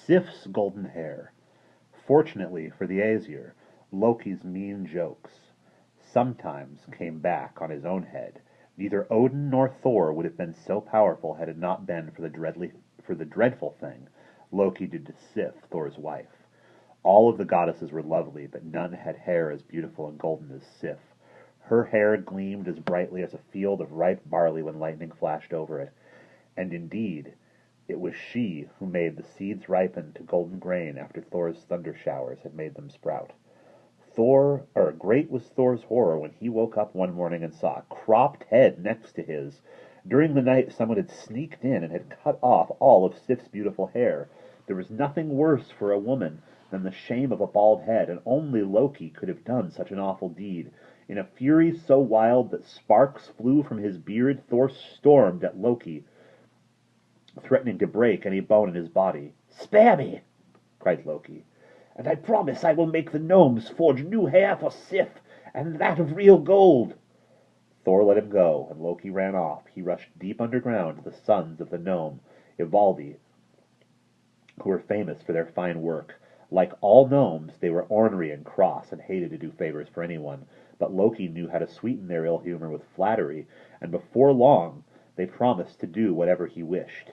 Sif's golden hair. Fortunately for the Aesir, Loki's mean jokes sometimes came back on his own head. Neither Odin nor Thor would have been so powerful had it not been for the dreadful thing Loki did to Sif, Thor's wife. All of the goddesses were lovely, but none had hair as beautiful and golden as Sif. Her hair gleamed as brightly as a field of ripe barley when lightning flashed over it, and indeed it was she who made the seeds ripen to golden grain after Thor's thunder showers had made them sprout. Great was Thor's horror when he woke up one morning and saw a cropped head next to his. During the night someone had sneaked in and had cut off all of Sif's beautiful hair. There was nothing worse for a woman than the shame of a bald head, and only Loki could have done such an awful deed. In a fury so wild that sparks flew from his beard, Thor stormed at Loki, threatening to break any bone in his body. "Spare me!" cried Loki, "and I promise I will make the gnomes forge new hair for Sif, and that of real gold." Thor let him go, and Loki ran off. He rushed deep underground to the sons of the gnome, Ivaldi, who were famous for their fine work. Like all gnomes, they were ornery and cross, and hated to do favors for anyone. But Loki knew how to sweeten their ill humor with flattery, and before long they promised to do whatever he wished.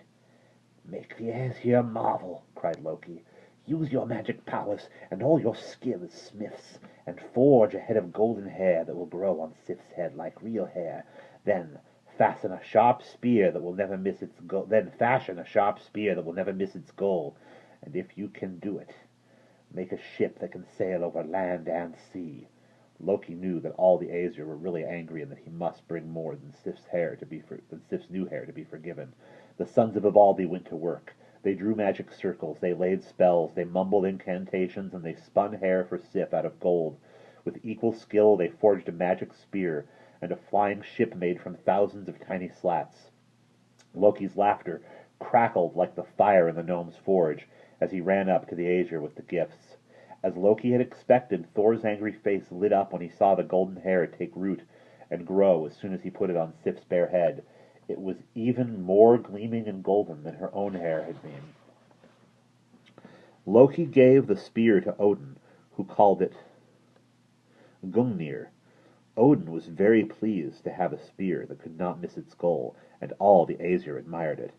"Make the Aesir marvel," cried Loki. "Use your magic powers and all your skill as smiths, and forge a head of golden hair that will grow on Sif's head like real hair. Then fashion a sharp spear that will never miss its goal. And if you can do it, make a ship that can sail over land and sea." Loki knew that all the Aesir were really angry and that he must bring more than Sif's new hair to be forgiven. The sons of Ivaldi went to work. They drew magic circles, they laid spells, they mumbled incantations, and they spun hair for Sif out of gold. With equal skill they forged a magic spear and a flying ship made from thousands of tiny slats. Loki's laughter crackled like the fire in the gnome's forge as he ran up to the Aesir with the gifts. As Loki had expected, Thor's angry face lit up when he saw the golden hair take root and grow as soon as he put it on Sif's bare head. It was even more gleaming and golden than her own hair had been. Loki gave the spear to Odin, who called it Gungnir. Odin was very pleased to have a spear that could not miss its goal, and all the Aesir admired it.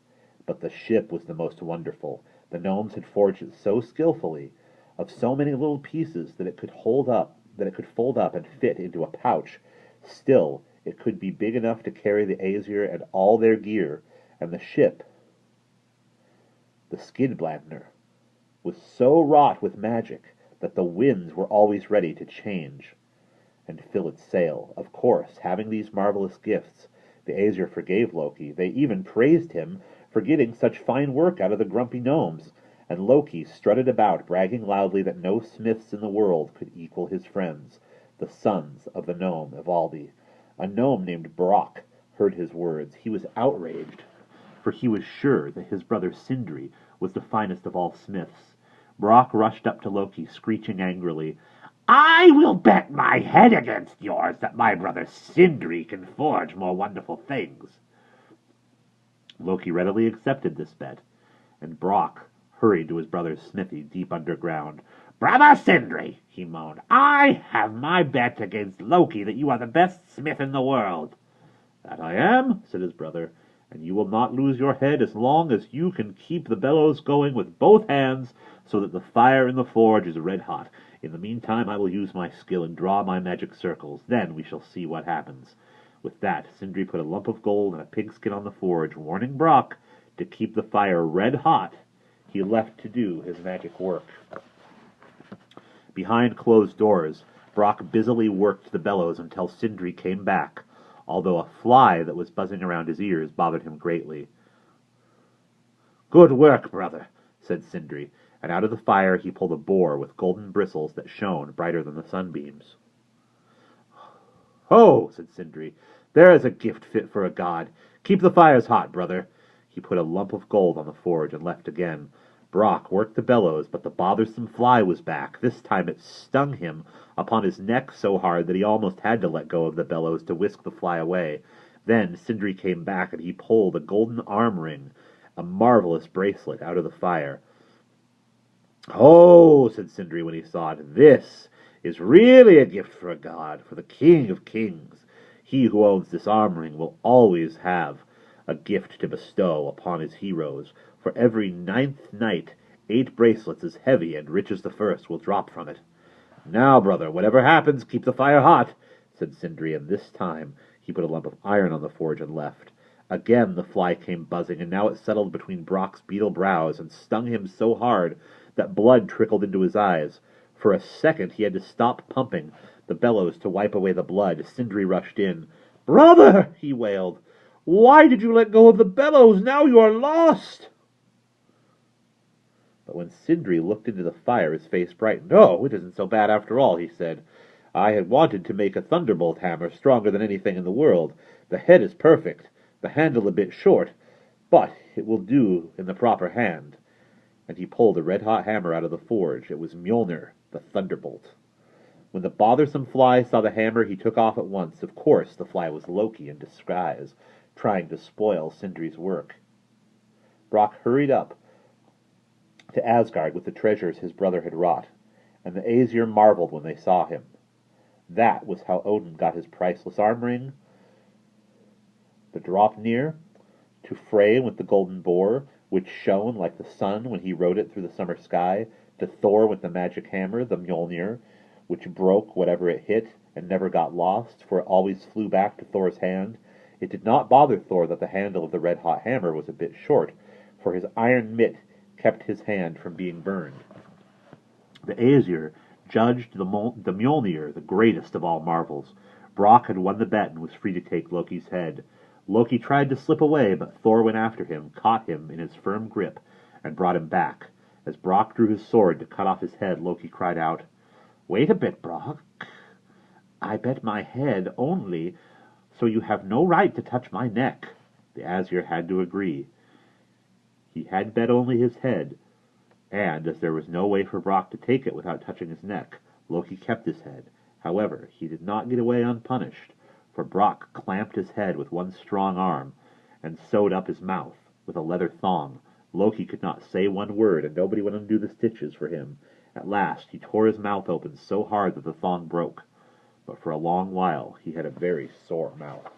But the ship was the most wonderful. The gnomes had forged it so skillfully, of so many little pieces, that it could fold up and fit into a pouch. Still, it could be big enough to carry the Aesir and all their gear, and the ship, the Skidbladnir, was so wrought with magic that the winds were always ready to change and fill its sail. Of course, having these marvelous gifts, the Aesir forgave Loki. They even praised him for getting such fine work out of the grumpy gnomes, and Loki strutted about, bragging loudly that no smiths in the world could equal his friends, the sons of the gnome Ivaldi. A gnome named Brock heard his words. He was outraged, for he was sure that his brother Sindri was the finest of all smiths. Brock rushed up to Loki, screeching angrily, "I will bet my head against yours that my brother Sindri can forge more wonderful things." Loki readily accepted this bet, and Brock hurried to his brother's smithy deep underground. "Brother Sindri," he moaned, "I have my bet against Loki that you are the best smith in the world." "That I am," said his brother, "and you will not lose your head as long as you can keep the bellows going with both hands so that the fire in the forge is red hot. In the meantime I will use my skill and draw my magic circles. Then we shall see what happens." With that, Sindri put a lump of gold and a pigskin on the forge, warning Brock to keep the fire red hot. He left to do his magic work. Behind closed doors, Brock busily worked the bellows until Sindri came back, although a fly that was buzzing around his ears bothered him greatly. "Good work, brother," said Sindri, and out of the fire he pulled a boar with golden bristles that shone brighter than the sunbeams. "Ho!" said Sindri, "there is a gift fit for a god. Keep the fires hot, brother." He put a lump of gold on the forge and left again. Brock worked the bellows, but the bothersome fly was back. This time it stung him upon his neck so hard that he almost had to let go of the bellows to whisk the fly away. Then Sindri came back, and he pulled a golden arm ring, a marvelous bracelet, out of the fire. "Oh," said Sindri when he saw it, "this is really a gift for a god, for the king of kings. He who owns this arm ring will always have a gift to bestow upon his heroes. For every 9th night, 8 bracelets as heavy and rich as the first will drop from it. Now, brother, whatever happens, keep the fire hot," said Sindri, and this time he put a lump of iron on the forge and left. Again the fly came buzzing, and now it settled between Brock's beetle brows and stung him so hard that blood trickled into his eyes. For a second he had to stop pumping the bellows to wipe away the blood. Sindri rushed in. "Brother," he wailed, "why did you let go of the bellows? Now you are lost." But when Sindri looked into the fire, his face brightened. "Oh, it isn't so bad after all," he said. "I had wanted to make a thunderbolt hammer stronger than anything in the world. The head is perfect, the handle a bit short, but it will do in the proper hand." And he pulled a red-hot hammer out of the forge. It was Mjolnir, the thunderbolt. When the bothersome fly saw the hammer, he took off at once. Of course, the fly was Loki in disguise, trying to spoil Sindri's work. Brock hurried up to Asgard with the treasures his brother had wrought, and the Aesir marveled when they saw him. That was how Odin got his priceless arm ring, the Draupnir, to Frey with the golden boar, which shone like the sun when he rode it through the summer sky, to Thor with the magic hammer, the Mjolnir, which broke whatever it hit and never got lost, for it always flew back to Thor's hand. It did not bother Thor that the handle of the red-hot hammer was a bit short, for his iron mitt kept his hand from being burned. The Aesir judged the Mjolnir the greatest of all marvels. Brock had won the bet and was free to take Loki's head. Loki tried to slip away, but Thor went after him, caught him in his firm grip, and brought him back. As Brock drew his sword to cut off his head, Loki cried out, "Wait a bit, Brock. I bet my head only, so you have no right to touch my neck." The Aesir had to agree. He had bet only his head, and as there was no way for Brock to take it without touching his neck, Loki kept his head. However, he did not get away unpunished, for Brock clamped his head with one strong arm, and sewed up his mouth with a leather thong. Loki could not say one word, and nobody would undo the stitches for him. At last he tore his mouth open so hard that the thong broke, but for a long while he had a very sore mouth.